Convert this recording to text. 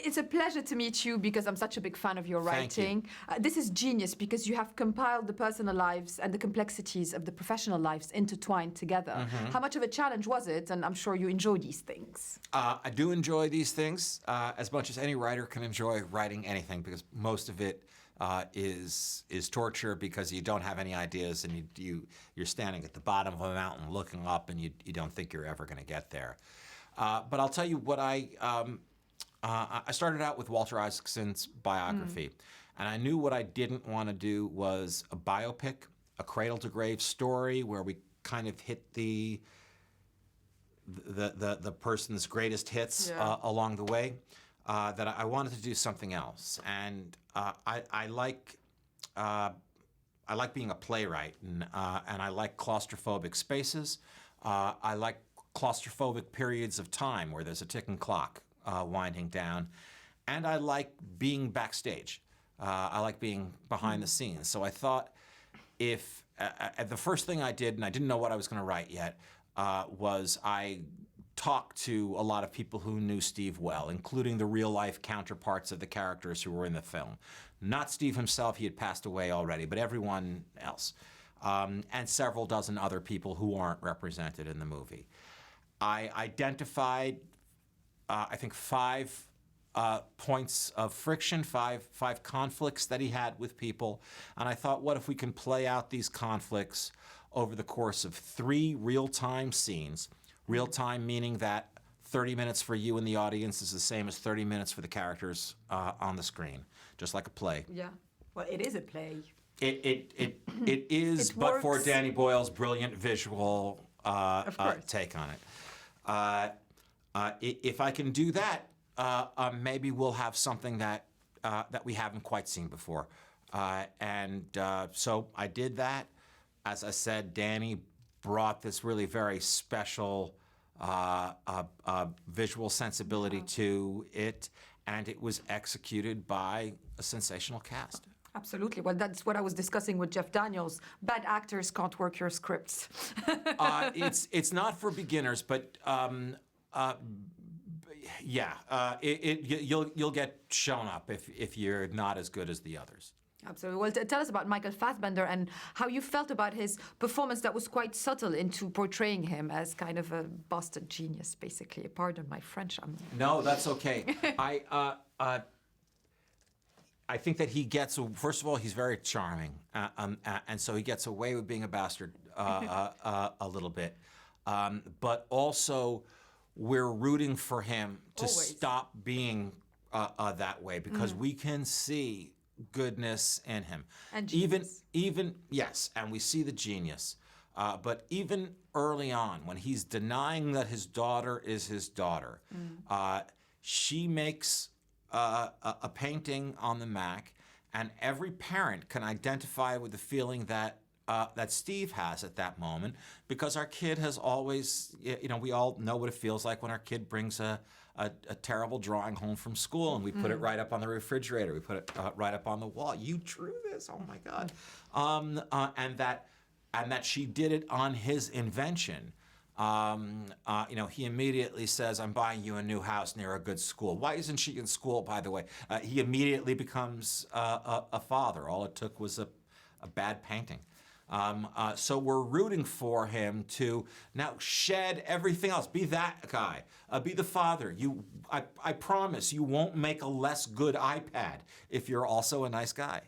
It's a pleasure to meet you because I'm such a big fan of your Thank you. writing. This is genius because you have compiled the personal lives and the complexities of the professional lives intertwined together. How much of a challenge was it? And I'm sure you enjoy these things. I do enjoy these things as much as any writer can enjoy writing anything, because most of it is torture because you don't have any ideas and you're standing at the bottom of a mountain looking up and you don't think you're ever going to get there. But I'll tell you what I started out with Walter Isaacson's biography, and I knew what I didn't want to do was a biopic, a cradle-to-grave story where we kind of hit the person's greatest hits along the way. That I wanted to do something else, and I like being a playwright, and I like claustrophobic spaces. I like claustrophobic periods of time where there's a ticking clock winding down, and I like being backstage. I like being behind the scenes. So I thought if the first thing I did, and I didn't know what I was going to write yet, was I talked to a lot of people who knew Steve well, including the real-life counterparts of the characters who were in the film. Not Steve himself, he had passed away already, but everyone else. And several dozen other people who aren't represented in the movie. I identified, I think, 5 points of friction, five conflicts that he had with people. And I thought, what if we can play out these conflicts over the course of 3 real-time scenes? Real-time meaning that 30 minutes for you in the audience is the same as 30 minutes for the characters on the screen, just like a play. Yeah, well, it is a play. It is, but for Danny Boyle's brilliant visual take on it. If I can do that, maybe we'll have something that we haven't quite seen before. So I did that. As I said, Danny brought this really very special visual sensibility to it, and it was executed by a sensational cast. Absolutely. Well, that's what I was discussing with Jeff Daniels. Bad actors can't work your scripts. It's not for beginners, but you'll get shown up if you're not as good as the others. Absolutely. Well, tell us about Michael Fassbender and how you felt about his performance that was quite subtle into portraying him as kind of a bastard genius, basically. Pardon my French. No, that's okay. I think that he gets, first of all, he's very charming, and so he gets away with being a bastard a little bit. But also, we're rooting for him to stop being that way, because we can see goodness in him. And genius. Even yes, and we see the genius. But even early on, when he's denying that his daughter is his daughter, she makes a painting on the Mac, and every parent can identify with the feeling that Steve has at that moment, because our kid has always, we all know what it feels like when our kid brings a terrible drawing home from school, and we put it right up on the refrigerator, we put it right up on the wall. You drew this? Oh my God! And that she did it on his invention. He immediately says, "I'm buying you a new house near a good school." Why isn't she in school, by the way? He immediately becomes a father. All it took was a bad painting. So we're rooting for him to now shed everything else. Be that guy. Be the father. I promise you won't make a less good iPad if you're also a nice guy.